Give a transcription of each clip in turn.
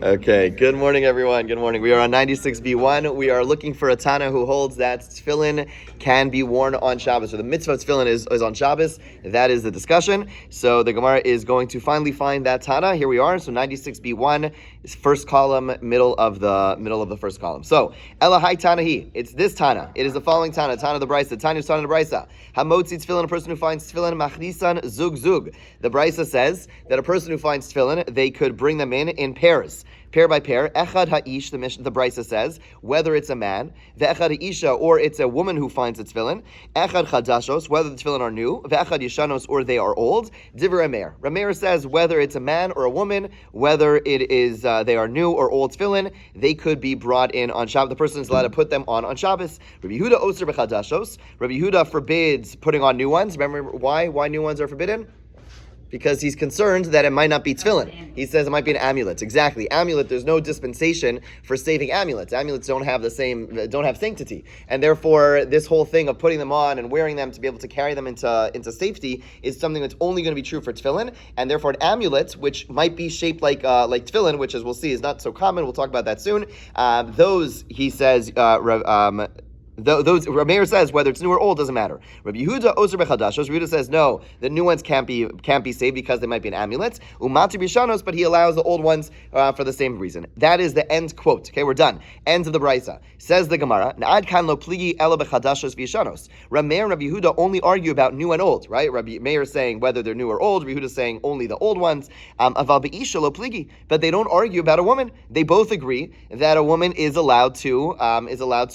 Okay, good morning, everyone. Good morning. We are on 96b1. We are looking for a Tana who holds that tefillin can be worn on Shabbos. So the mitzvah of tefillin is on Shabbos. That is the discussion. So the Gemara is going to finally find that Tana. Here we are. So 96b1 is first column, middle of the first columm. So Elahai Tanahi. It's this Tana. It is the following Tana. Tana the Brisa. Tana the Brisa. Hamotzi tefillin. A person who finds tefillin machnisan zug zug. The Brisa says that a person who finds tefillin, they could bring them in pairs. Pair by pair, echad ha'ish, the Brisa says, whether it's a man, ve'echad ha'isha, or it's a woman who finds the tefillin, echad chadashos, whether the tefillin are new, ve'echad yishanos, or they are old, divrei Rameir. Rameir says whether it's a man or a woman, whether it is they are new or old tefillin, they could be brought in on Shabbos. The person is allowed to put them on Shabbos. Rabbi Yehuda oser b'chadashos. Rabbi Yehuda forbids putting on new ones. Remember why new ones are forbidden? Because he's concerned that it might not be tefillin. He says it might be an amulet. Exactly. Amulet, there's no dispensation for saving amulets. Amulets don't have sanctity. And therefore, this whole thing of putting them on and wearing them to be able to carry them into safety is something that's only going to be true for tefillin. And therefore, an amulet, which might be shaped like tefillin, which as we'll see is not so common, we'll talk about that soon, those, he says, those Rameir says whether it's new or old doesn't matter. Rabbi Yehuda oser bechadashos. Rabbi Yehuda says no, the new ones can't be saved because they might be an amulet. Umati bishanos, but he allows the old ones for the same reason. That is the end quote. Okay, we're done. End of the brisa. Says the Gemara. Na'ad kan lo pligi ela bechadashos v'yishanos. Rameir and Rabbi Yehuda only argue about new and old, right? Rabbi Meir is saying whether they're new or old. Rabbi Yehuda is saying only the old ones. Aval be'isha lo pligi, but they don't argue about a woman. They both agree that a woman is allowed to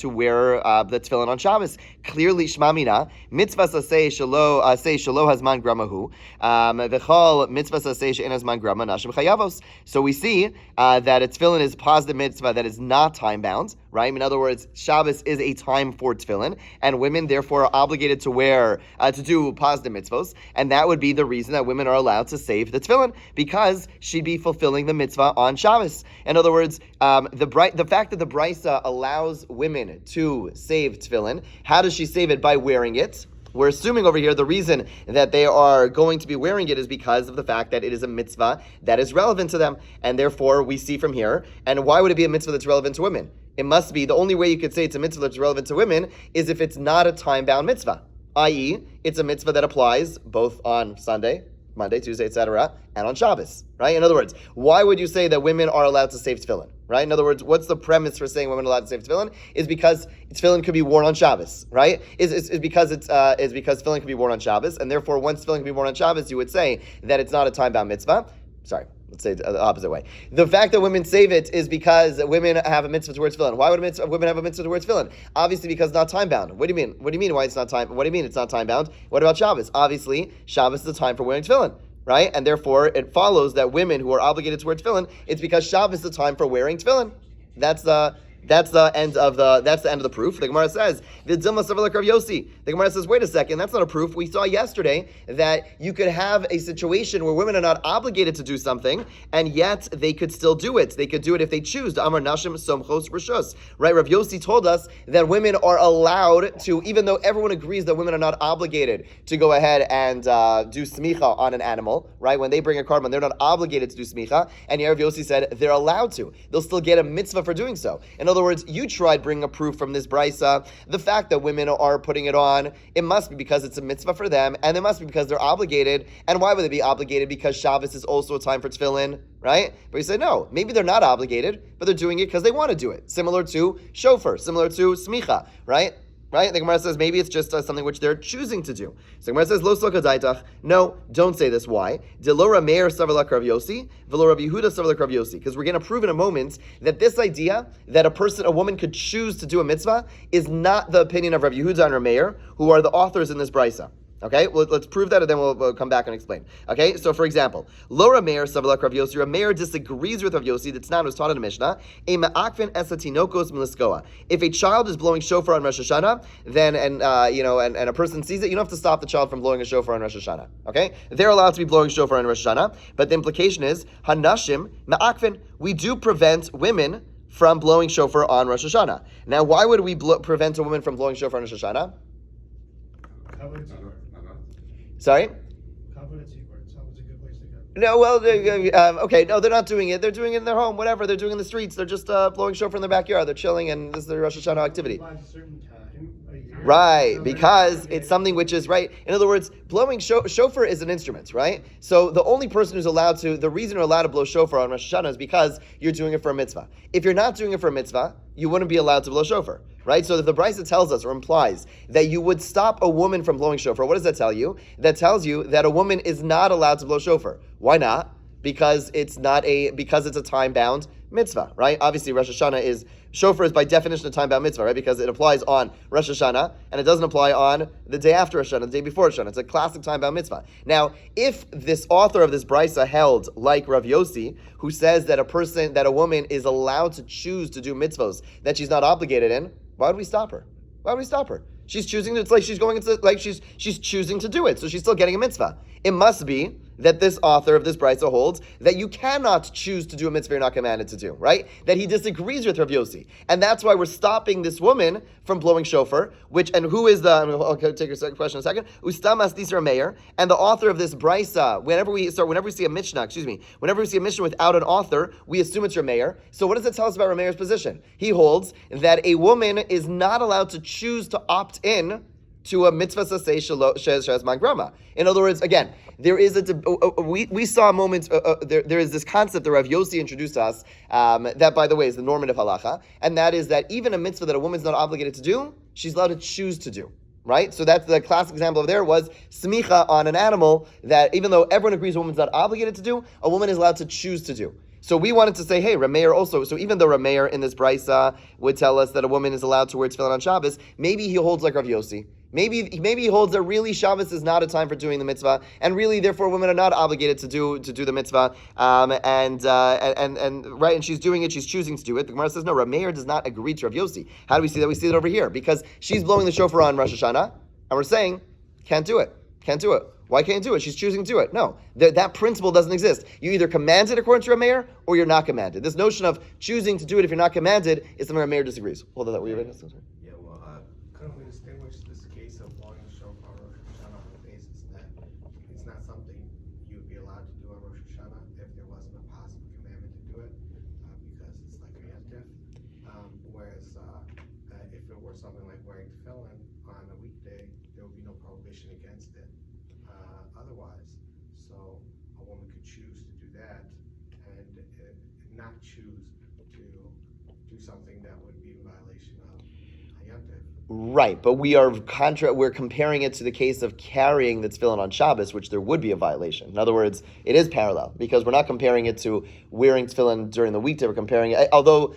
wear the tefillin on Shabbos. Clearly, shmamina mitzvah say shalo hazman gramahu v'chol mitzvah say she'en hazman grama nashim chayavos. So we see that a tefillin is positive mitzvah that is not time bound. Right? In other words, Shabbos is a time for tefillin, and women therefore are obligated to wear, to do positive mitzvos, and that would be the reason that women are allowed to save the tefillin, because she'd be fulfilling the mitzvah on Shabbos. In other words, the fact that the Brisa allows women to save tefillin, how does she save it? By wearing it. We're assuming over here the reason that they are going to be wearing it is because of the fact that it is a mitzvah that is relevant to them, and therefore we see from here, and why would it be a mitzvah that's relevant to women? It must be, the only way you could say it's a mitzvah that's relevant to women is if it's not a time-bound mitzvah, i.e., it's a mitzvah that applies both on Sunday, Monday, Tuesday, etc., and on Shabbos, right? In other words, why would you say that women are allowed to save tefillin, right? In other words, what's the premise for saying women are allowed to save tefillin? Is because tefillin could be worn on Shabbos, right? Is because tefillin can be worn on Shabbos, and therefore once tefillin can be worn on Shabbos, you would say that it's not a time-bound mitzvah. Sorry. Let's say it the opposite way. The fact that women save it is because women have a mitzvah to wear tefillin. Why would women have a mitzvah to wear tefillin? Obviously because it's not time bound. What do you mean? What do you mean why it's not time? What do you mean it's not time bound? What about Shabbos? Obviously, Shabbos is the time for wearing tefillin, right? And therefore, it follows that women who are obligated to wear tefillin, it's because Shabbos is the time for wearing tefillin. That's the end of the proof. The Gemara says, the Gemara says, wait a second, that's not a proof. We saw yesterday that you could have a situation where women are not obligated to do something, and yet they could still do it. They could do it if they choose. Amar Nashim Somchos Rishus. Right? Rav Yossi told us that women are allowed to, even though everyone agrees that women are not obligated to go ahead and do smicha on an animal, right? When they bring a carbon, they're not obligated to do smicha, and Rav Yossi said they're allowed to. They'll still get a mitzvah for doing so. In other words, you tried bringing a proof from this brisa. The fact that women are putting it on, it must be because it's a mitzvah for them, and it must be because they're obligated. And why would they be obligated? Because Shabbos is also a time for tefillin, right? But you say, no, maybe they're not obligated, but they're doing it because they want to do it. Similar to shofar, similar to smicha, right? Right? The Gemara says maybe it's just something which they're choosing to do. So the Gemara says, Lo soka daitach. No, don't say this. Why? De lo Rameir savar Rav Yossi, v'lo Rabbi Yehuda savar Rav Yossi. Because we're going to prove in a moment that this idea that a woman could choose to do a mitzvah is not the opinion of Rabbi Yehuda and Rameir, who are the authors in this brisa. Okay, well, let's prove that, and then we'll come back and explain. Okay, so for example, Lo Rameir savalak Rav Yossi. Rameir disagrees with Rav Yossi. That's not was taught in the Mishnah. If a child is blowing shofar on Rosh Hashanah, then and a person sees it, you don't have to stop the child from blowing a shofar on Rosh Hashanah. Okay, they're allowed to be blowing shofar on Rosh Hashanah, but the implication is hanashim ma'akvin. We do prevent women from blowing shofar on Rosh Hashanah. Now, why would we prevent a woman from blowing shofar on Rosh Hashanah? Sorry? Sounds a good place to go. No, well, okay, no, they're not doing it. They're doing it in their home, whatever. They're doing it in the streets. They're just blowing shofar in their backyard. They're chilling, and this is their Rosh Hashanah activity. Right, because it's something which is right. In other words, blowing shofar is an instrument, right? So the only person who's allowed to, the reason you're allowed to blow shofar on Rosh Hashanah is because you're doing it for a mitzvah. If you're not doing it for a mitzvah, you wouldn't be allowed to blow shofar, right? So if the Brisa tells us or implies that you would stop a woman from blowing shofar, what does that tell you? That tells you that a woman is not allowed to blow shofar. Why not? Because it's a time-bound mitzvah, right? Obviously, Rosh Hashanah is shofar is by definition a time-bound mitzvah, right? Because it applies on Rosh Hashanah and it doesn't apply on the day after Rosh Hashanah, the day before Rosh Hashanah. It's a classic time-bound mitzvah. Now, if this author of this brisa held like Rav Yossi, who says that a woman is allowed to choose to do mitzvos that she's not obligated in, why would we stop her? Why would we stop her? She's choosing to, it's like she's going into, like she's choosing to do it, so she's still getting a mitzvah. It must be that this author of this brisa holds that you cannot choose to do a mitzvah you're not commanded to do, right? That he disagrees with Rav Yossi. And that's why we're stopping this woman from blowing shofar, and who is I'll take your second question in a second, Ustam Asdisra Meir, and the author of this brisa, whenever we see a Mishnah, whenever we see a Mishnah without an author, we assume it's Rameir. So what does it tell us about Rameir's position? He holds that a woman is not allowed to choose to opt in to a mitzvah saseh shez mangrama. In other words, again, there is we saw a moment. There is this concept that Rav Yossi introduced to us. That, by the way, is the normative halacha, and that is that even a mitzvah that a woman's not obligated to do, she's allowed to choose to do. Right? So that's the classic example of there was smicha on an animal that even though everyone agrees a woman's not obligated to do, a woman is allowed to choose to do. So we wanted to say, hey, Rameir also, so even though Rameir in this brisa would tell us that a woman is allowed to wear tefillin on Shabbos, maybe he holds like Rav Yossi. Maybe he holds that really Shabbos is not a time for doing the mitzvah, and really, therefore, women are not obligated to do the mitzvah. And right, and she's doing it. She's choosing to do it. The Gemara says no. Rameir does not agree to Rav Yossi. How do we see that? We see it over here because she's blowing the shofar on Rosh Hashanah, and we're saying can't do it. Can't do it. Why can't you do it? She's choosing to do it. No, that principle doesn't exist. You either commanded according to Rameir or you're not commanded. This notion of choosing to do it if you're not commanded is something Rameir disagrees. Hold on, that were you ready? Yeah, well, couldn't we distinguish this case of blowing the shofar on Rosh Hashanah on the basis that it's not something you'd be allowed to do on Rosh Hashanah if there wasn't a possible commandment to do it, because it's like a yontif. Whereas if it were something like wearing tefillin on a weekday, there would be no prohibition against it. Otherwise, so a woman could choose to do that and not choose to do something that would be in violation of Hayantiv. Right, but we're comparing it to the case of carrying the tefillin on Shabbos, which there would be a violation. In other words, it is parallel because we're not comparing it to wearing tefillin during the weekday. We're comparing it, although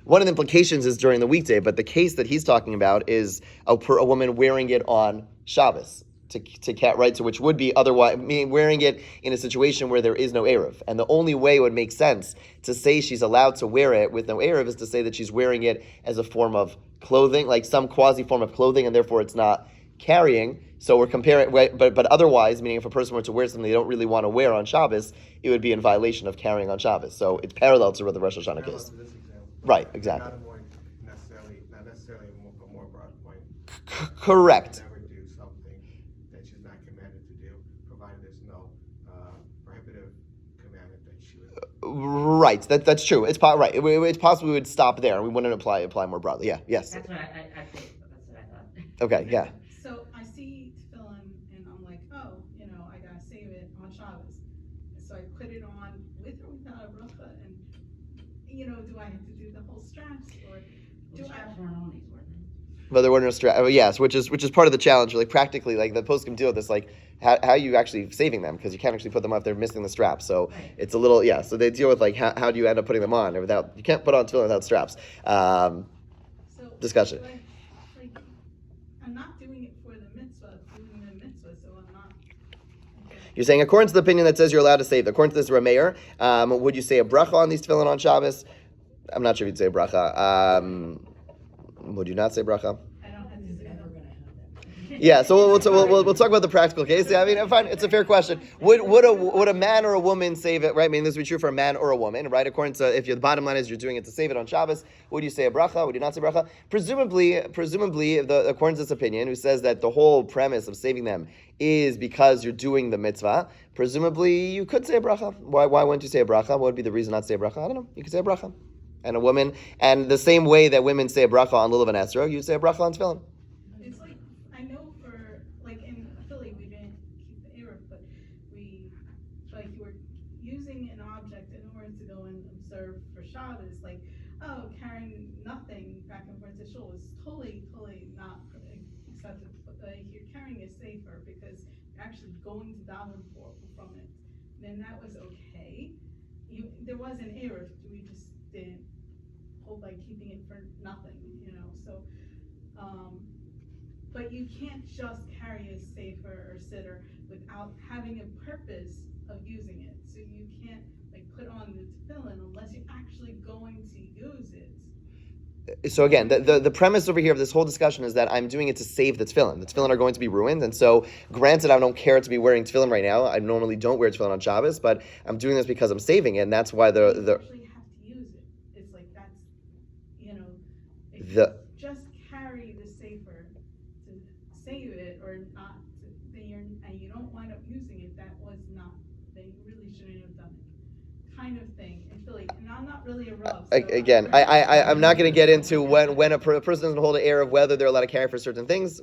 one of the implications is during the weekday, but the case that he's talking about is a woman wearing it on Shabbos. Right, so which would be otherwise, meaning wearing it in a situation where there is no Eruv. And the only way it would make sense to say she's allowed to wear it with no Eruv is to say that she's wearing it as a form of clothing, like some quasi form of clothing, and therefore it's not carrying. So we're comparing, but otherwise, meaning if a person were to wear something they don't really want to wear on Shabbos, it would be in violation of carrying on Shabbos. So it's parallel to the Rosh Hashanah case. Right, exactly. Not necessarily a more broad point. Correct. Right, that's true. It's right. It's possible we would stop there. We wouldn't apply more broadly. Yeah, yes. That's what that's what I thought. Okay, yeah. So I see tefillin and I'm like, oh, I gotta save it on Shabbos. So I put it on with or without a bracha, and do I have to do the whole straps or do straps weren't on these, were they? But there were no straps. Yes, which is part of the challenge. Like practically, like the post can deal with this. Like how are you actually saving them? Because you can't actually put them up there missing the straps. So right. It's a little So they deal with like how do you end up putting them on without? You can't put on tefillin without straps. Discussion. I'm not doing it for the mitzvah. Doing the mitzvah, so I'm not. Okay. You're saying according to the opinion that says you're allowed to save. According to this Rameir, would you say a bracha on these tefillin on Shabbos? I'm not sure if you'd say a bracha. Would you not say bracha? I don't have to say that. Yeah, so we'll talk about the practical case. Yeah, I mean, fine, it's a fair question. Would a man or a woman save it? Right? I mean, this would be true for a man or a woman, right? According to if the bottom line is you're doing it to save it on Shabbos, would you say a bracha? Would you not say bracha? Presumably, according to this opinion, who says that the whole premise of saving them is because you're doing the mitzvah. Presumably, you could say a bracha. Why wouldn't you say a bracha? What would be the reason not to say a bracha? I don't know. You could say a bracha. And a woman, and the same way that women say a bracha on Lulav and Esrog, you say a bracha on Tefillin. It's like, I know for, like in Philly, we didn't keep the Eruv, but we, like, you were using an object in order to go and observe for Shabbos, like, oh, carrying nothing back and forth to shul is totally not accepted. But you're carrying it safer because you're actually going to daven from it. Then that was okay. There was an Eruv, we just didn't hold like keeping it for nothing, so but you can't just carry a sefer or sitter without having a purpose of using it. So you can't like put on the tefillin unless you're actually going to use it. So again, the premise over here of this whole discussion is that I'm doing it to save the tefillin. The tefillin are going to be ruined, and so granted, I don't care to be wearing tefillin right now. I normally don't wear tefillin on Shabbos, but I'm doing this because I'm saving it, and that's why You actually have to use it. It's like that's if you just carry the safer to save it or not, and you don't wind up using it. That was not. They really shouldn't have done it. Kind of thing. And Philly, and I'm not really a rub. So again, I'm not going to get into when a person doesn't hold an air of whether they're allowed to carry for certain things.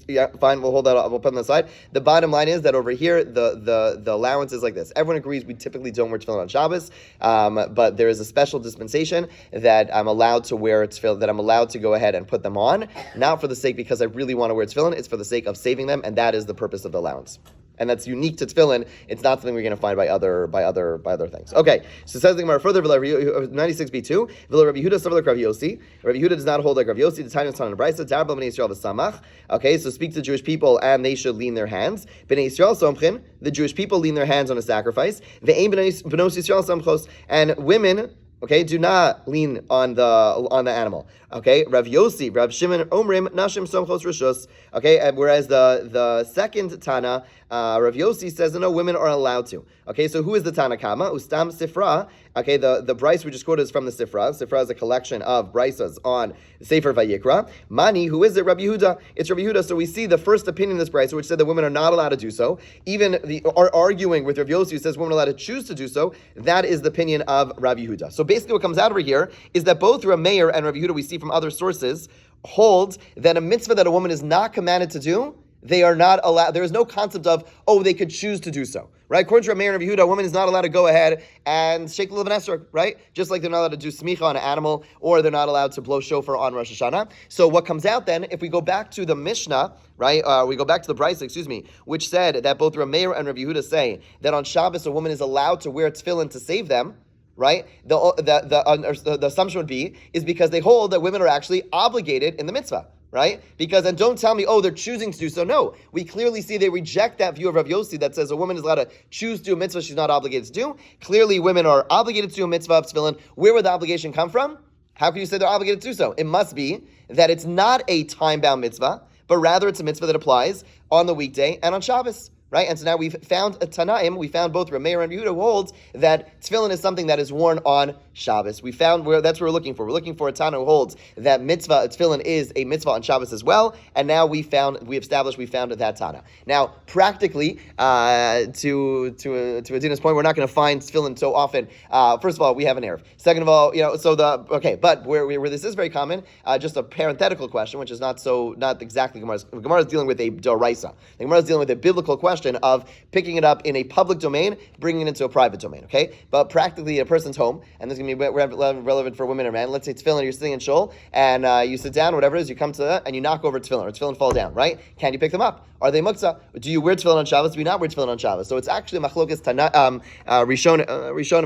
Yeah, fine. We'll hold that. We'll put on the side. The bottom line is that over here, the allowance is like this. Everyone agrees we typically don't wear tefillin on Shabbos, but there is a special dispensation that I'm allowed to wear tefillin. That I'm allowed to go ahead and put them on, not for the sake because I really want to wear tefillin. It's for the sake of saving them, and that is the purpose of the allowance. And that's unique to tefillin. It's not something we're going to find by other things. Okay, so it says the Gemara further, 96b2. Rabbi Yehuda similar to Rav Yossi. Rabbi Yehuda does not hold like Rav Yossi. The time is on the brisa. Dar b'nei Yisrael v'samach. Okay, so speak to the Jewish people, and they should lean their hands. B'nei Yisrael somchin. The Jewish people lean their hands on a sacrifice. Ve'ein b'nos Yisrael samchos. And women, okay, do not lean on the animal. Okay, Rav Yossi, Rav Shimon, Omrim, Nashim Somchos Rishus. Okay, whereas the second Tana, Rav Yossi says no, women are allowed to. Okay, so who is the Tana Kama? Ustam Sifra. Okay, the Bryce we just quoted is from the Sifra. Sifra is a collection of Bryces on Sefer Vayikra. Mani, who is it? Rabbi Yehuda. It's Rabbi Yehuda. So we see the first opinion in this Bryce, which said that women are not allowed to do so. Even arguing with Rav Yossi, who says women are allowed to choose to do so. That is the opinion of Rabbi Yehuda. So basically, what comes out over here is that both Rav Meir and Rabbi Yehuda, we see from other sources, hold that a mitzvah that a woman is not commanded to do, they are not allowed. There is no concept of, they could choose to do so, right? According to Rav Meir and Rabbi Yehuda, a woman is not allowed to go ahead and shake the Lulav and Esrog, right? Just like they're not allowed to do smicha on an animal, or they're not allowed to blow shofar on Rosh Hashanah. So what comes out then, if we go back to the Mishnah, right? We go back to the Brisa, which said that both Rav Meir and Rabbi Yehuda say that on Shabbos a woman is allowed to wear tefillin to save them. Right? The assumption would be is because they hold that women are actually obligated in the mitzvah, right? Because, and don't tell me, they're choosing to do so. No, we clearly see they reject that view of Rav Yossi that says a woman is allowed to choose to do a mitzvah she's not obligated to do. Clearly, women are obligated to do a mitzvah of tefillin. Where would the obligation come from? How can you say they're obligated to do so? It must be that it's not a time-bound mitzvah, but rather it's a mitzvah that applies on the weekday and on Shabbos. Right? And so now we've found a Tanaim, we found both Rameir and Yehuda who holds that tefillin is something that is worn on Shabbos. We found that's what we're looking for. We're looking for a Tana who holds that tefillin is a mitzvah on Shabbos as well. And now we found that Tana. Now, practically, to Adina's point, we're not going to find tefillin so often. First of all, we have an Erev. Second of all, but where this is very common, just a parenthetical question, which is not exactly Gemara's. Gemara is dealing with a doraisa. The Gemara is dealing with a biblical question of picking it up in a public domain, bringing it into a private domain, okay? But practically a person's home, and this is going to be relevant for women or men. Let's say tefillin, you're sitting in shul, and you sit down, whatever it is, you come to that, and you knock over tefillin, or tefillin fall down, right? Can you pick them up? Are they muktzah? Do you wear tefillin on Shabbos? Do you not wear tefillin on Shabbos? So it's actually machlokas rishonim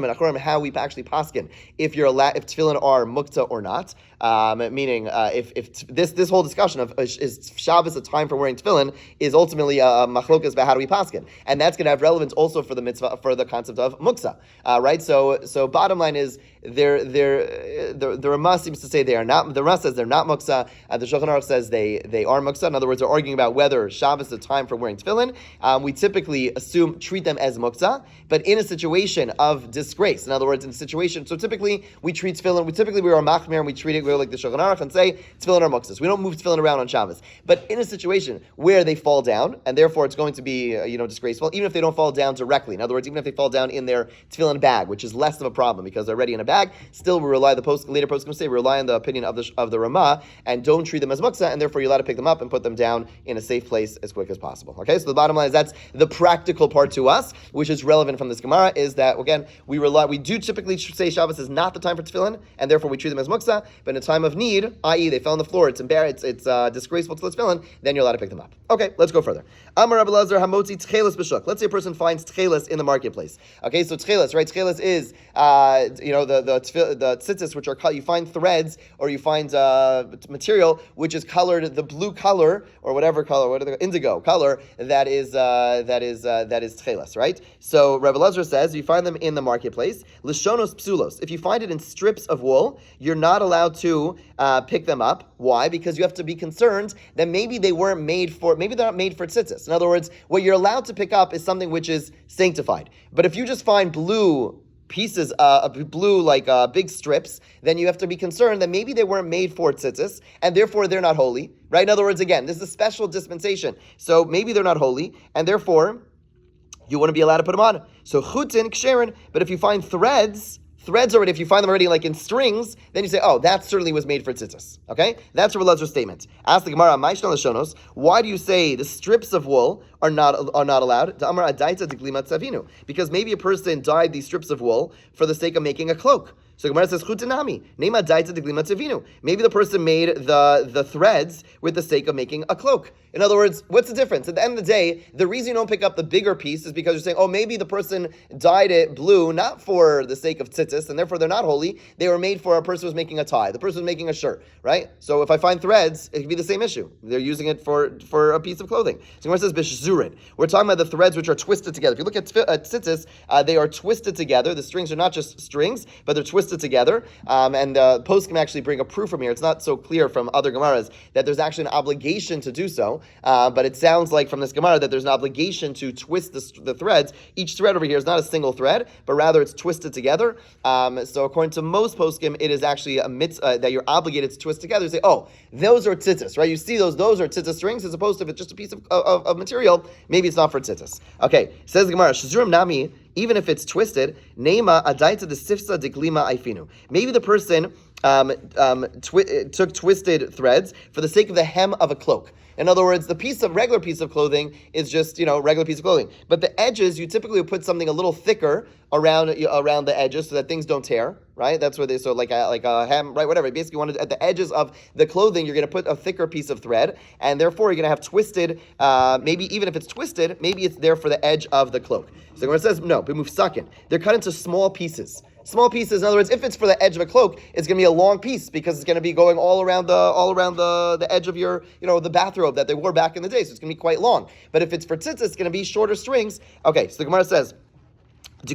and achorim how we actually paskin if tefillin are muktzah or not. Meaning, if this whole discussion of is Shabbos a time for wearing tefillin is ultimately a machlokas about how do we paskin, and that's going to have relevance also for the mitzvah, for the concept of muktzah, right? So bottom line is the Rama seems to say they are not. The Rama says they're not muksa. The Shulchan Aruch says they are muksa. In other words, they're arguing about whether Shabbos is the time for wearing tefillin. We typically treat them as muksa, but in a situation of disgrace. In other words, in a situation, so typically we treat tefillin. We are machmir and we treat it like the Shulchan Aruch and say tefillin are muksas. We don't move tefillin around on Shabbos. But in a situation where they fall down, and therefore it's going to be disgraceful, even if they don't fall down directly. In other words, even if they fall down in their tefillin bag, which is less of a problem because they're already in a bag, still we rely later post going to say we rely on the opinion of the Rama and don't treat them as muksa, and therefore you're allowed to pick them up and put them down in a safe place as quick as possible. Okay, so the bottom line is that's the practical part to us, which is relevant from this Gemara, is that again we do typically say Shabbos is not the time for tefillin, and therefore we treat them as muksa. But in a time of need, i.e. they fell on the floor, it's embarrassed, it's disgraceful to tefillin, then you're allowed to pick them up. Okay, let's go further. Amar Rabbi Elazar hamotzi tchelis b'shuk. Let's say a person finds tchelis in the marketplace. Okay, so tchelis, right? Tchelis is the tzitzis, which are you find threads or you find material which is colored the blue color or whatever color, indigo color that is tchelis, right? So Rabbi Elazar says you find them in the marketplace. Lishonos psulos. If you find it in strips of wool, you're not allowed to pick them up. Why? Because you have to be concerned that maybe they're not made for tzitzis. In other words, what you're allowed to pick up is something which is sanctified. But if you just find blue pieces, big strips, then you have to be concerned that maybe they weren't made for tzitzis, and therefore they're not holy, right? In other words, again, this is a special dispensation. So maybe they're not holy, and therefore you wouldn't be allowed to put them on. So chutin ksherin, but if you find threads already, if you find them already like in strings, then you say, oh, that certainly was made for tzitzis. Okay? That's Rabbi Elazar's statement. Ask the Gemara, why do you say the strips of wool are not allowed? Because maybe a person dyed these strips of wool for the sake of making a cloak. So Gemara says, Chutanami, Nema daita deglima tevinu. Maybe the person made the threads with the sake of making a cloak. In other words, what's the difference? At the end of the day, the reason you don't pick up the bigger piece is because you're saying, oh, maybe the person dyed it blue, not for the sake of tzitzis, and therefore they're not holy. They were made for a person who's making a tie. The person was making a shirt, right? So if I find threads, it could be the same issue. They're using it for a piece of clothing. So Gemara says, Bishzurin. We're talking about the threads which are twisted together. If you look at tzitzis, they are twisted together. The strings are not just strings, but they're twisted together. And post can actually bring a proof from here. It's not so clear from other Gemaras that there's actually an obligation to do so. But it sounds like from this Gemara that there's an obligation to twist the threads. Each thread over here is not a single thread, but rather it's twisted together. So according to most poskim, it is actually a mitzvah that you're obligated to twist together. You say, oh, those are tzitzis, right? You see those are tzitzis strings, as opposed to if it's just a piece of material, maybe it's not for tzitzis. Okay, says the Gemara, Shazurim Nami, even if it's twisted, Neima adaita de sifsa de glima aifinu. Maybe the person took twisted threads for the sake of the hem of a cloak. In other words, the regular piece of clothing is just, regular piece of clothing. But the edges, you typically would put something a little thicker around the edges so that things don't tear, right? That's where like a hem, right? Whatever. Basically, at the edges of the clothing, you're going to put a thicker piece of thread, and therefore you're going to have twisted. Maybe even if it's twisted, maybe it's there for the edge of the cloak. So when it says no, b'mufsakin, they're cut into small pieces. Small pieces. In other words, if it's for the edge of a cloak, it's going to be a long piece because it's going to be going all around the edge of your, the bathrobe that they wore back in the day. So it's going to be quite long. But if it's for tzitzis, it's going to be shorter strings. Okay, so the Gemara says, a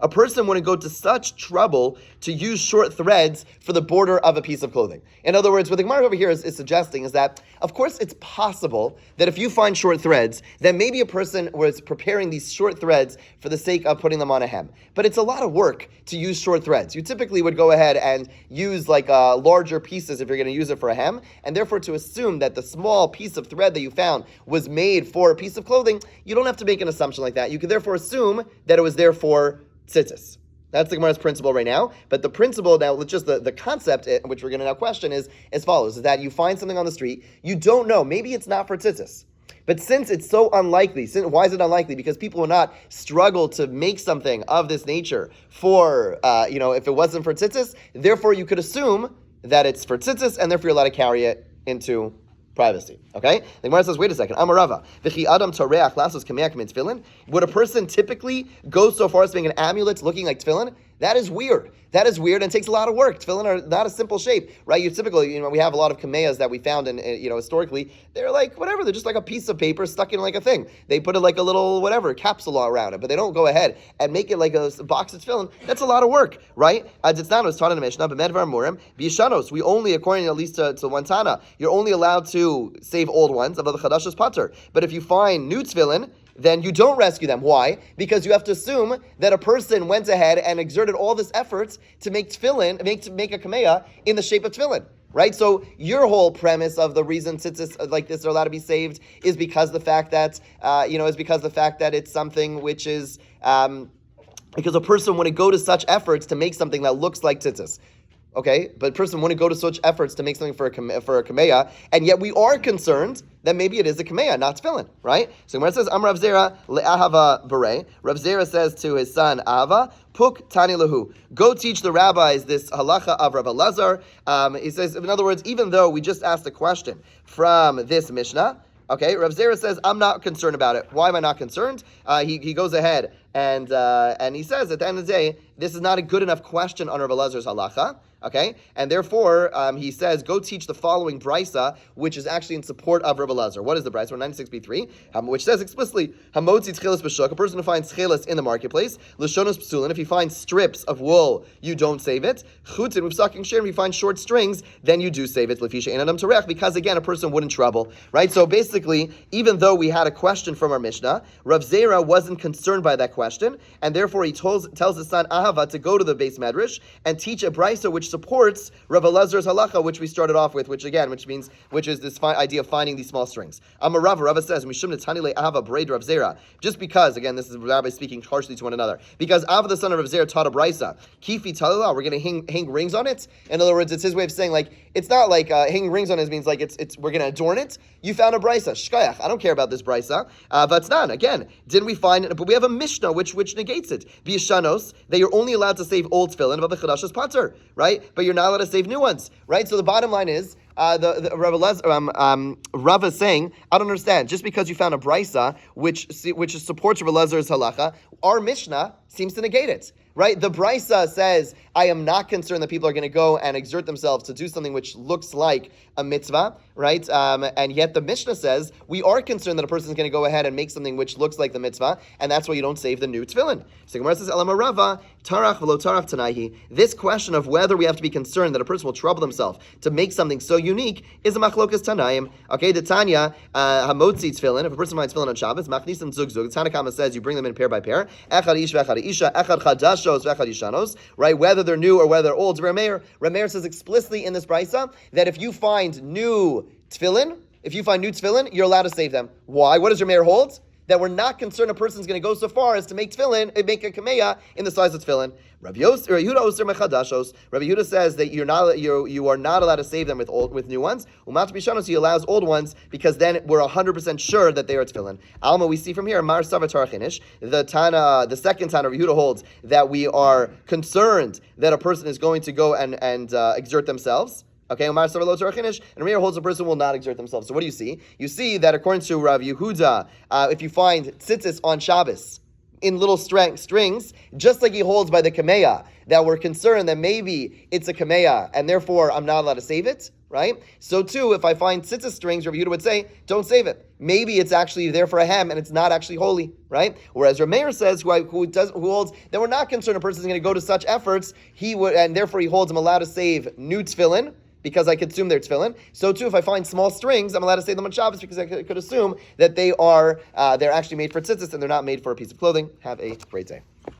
person wouldn't go to such trouble to use short threads for the border of a piece of clothing. In other words, what the Gemara over here is suggesting is that, of course, it's possible that if you find short threads, then maybe a person was preparing these short threads for the sake of putting them on a hem. But it's a lot of work to use short threads. You typically would go ahead and use larger pieces if you're going to use it for a hem, and therefore to assume that the small piece of thread that you found was made for a piece of clothing, you don't have to make an assumption like that. You can therefore assume that it was there for tzitzis. That's the Gemara's principle right now. But the principle now, just the concept, which we're going to now question, is as follows: is that you find something on the street, you don't know, maybe it's not for tzitzis. But since it's so unlikely, why is it unlikely? Because people will not struggle to make something of this nature for, if it wasn't for tzitzis, therefore you could assume that it's for tzitzis, and therefore you're allowed to carry it into privacy. Okay? The Gemara says, wait a second. Amarava. V'chi adam toreach lasos kameach min tefillin. Would a person typically go so far as being an amulet looking like tefillin? That is weird. That is weird and takes a lot of work. Tefillin are not a simple shape, right? You typically, we have a lot of kameyas that we found in, historically. They're like, whatever, they're just like a piece of paper stuck in like a thing. They put it like a little, whatever, capsule around it, but they don't go ahead and make it like a box of tefillin. That's a lot of work, right? It's not, it's taught in the Mishnah, but Medvar Murim, Bishanos, we only, according at least to one Tana, you're only allowed to save old ones, of the Chadash's pater. But if you find new tefillin, then you don't rescue them. Why? Because you have to assume that a person went ahead and exerted all this effort to make tefillin, make a kameya in the shape of tefillin. Right? So your whole premise of the reason tzitzis like this are allowed to be saved is because the fact that it's something which is because a person wouldn't go to such efforts to make something that looks like tzitzis. Okay, but a person wouldn't go to such efforts to make something for a kameya, and yet we are concerned that maybe it is a kameya, not tefillin, right? So when it says Am Rav Zera le'ahava bere, Rav Zera says to his son Ahava, Puk tani lahu, go teach the rabbis this halacha of Rav Elazar. He says, in other words, even though we just asked a question from this Mishnah, okay, Rav Zera says, I'm not concerned about it. Why am I not concerned? He goes ahead and he says, at the end of the day, this is not a good enough question on Rav Elazar's halacha. Okay, and therefore he says, go teach the following brisa, which is actually in support of Rav Elazar. What is the brisa? 96b3, which says explicitly, Hamotzi tchelis b'shuk, a person who finds tchelis in the marketplace, l'shonos psulin, if he finds strips of wool, you don't save it. Chutin uvsaking shir, if you find short strings, then you do save it. L'fisha ein adam terech, because again, a person wouldn't trouble, right? So basically, even though we had a question from our Mishnah, Rav Zera wasn't concerned by that question, and therefore he tells his son Ahava to go to the base medrash and teach a brisa which supports Rav Elazar's halacha, which we started off with, which is this idea of finding these small strings. Amar Rava says, Mishum netani le'Ahava b'rei Rav Zera, just because, again, this is the rabbi speaking harshly to one another, because Ahava the son of Rav Zera taught a brisa, kifi talila, we're going to hang rings on it. In other words, it's his way of saying, like, it's not like hanging rings on it means like it's we're going to adorn it. You found a brisa, shkayach, I don't care about this brisa. Vatznan, again, didn't we find it? But we have a Mishnah which negates it. B'yishanos, that you're only allowed to save old tefillin of the chadash's pater, right? But you're not allowed to save new ones, right? So the bottom line is, Rav is saying, I don't understand. Just because you found a brisa which supports Rav Elazar's halacha, our Mishnah seems to negate it, right? The brisa says, I am not concerned that people are going to go and exert themselves to do something which looks like a mitzvah, right? And yet the Mishnah says, we are concerned that a person is going to go ahead and make something which looks like the mitzvah, and that's why you don't save the new tefillin. So Gemara says, Elama Rava, tarach v'lo tarach tanaihi. This question of whether we have to be concerned that a person will trouble themselves to make something so unique is a machlokas tanaim. Okay, the Tanya, hamotzi tefillin, if a person finds tefillin on Shabbos, machnisim zug zug, the Tanakama says you bring them in pair by pair, echad ish v'echad isha, echad chadashos v'echad yishanos, right, whether they're new or whether they're old. Rameir says explicitly in this brisa that if you find new tefillin, you're allowed to save them. Why? What does Rameir hold? That we're not concerned a person's going to go so far as to make tefillin, make a kameya in the size of tefillin. Rabbi Yehuda says that you are not allowed to save them with new ones. Umat bishanos, he allows old ones because then we're 100% sure that they are tefillin. Alma, we see from here, Mar Savatar Chinish, the second Tana, Rabbi Yehuda holds that we are concerned that a person is going to go and exert themselves. Okay, and Rameir holds a person will not exert themselves. So what do you see? You see that according to Rav Yehuda, if you find tzitzis on Shabbos in little strings, just like he holds by the kameya, that we're concerned that maybe it's a kameya, and therefore I'm not allowed to save it, right? So too, if I find tzitzis strings, Rav Yehuda would say, don't save it. Maybe it's actually there for a hem, and it's not actually holy, right? Whereas Rameir says, who holds that we're not concerned a person is going to go to such efforts, he would, and therefore he holds him allowed to save new tefillin, because I could assume they're tefillin. So too, if I find small strings, I'm allowed to save them on Shabbos because I could assume that they're actually made for tzitzis and they're not made for a piece of clothing. Have a great day.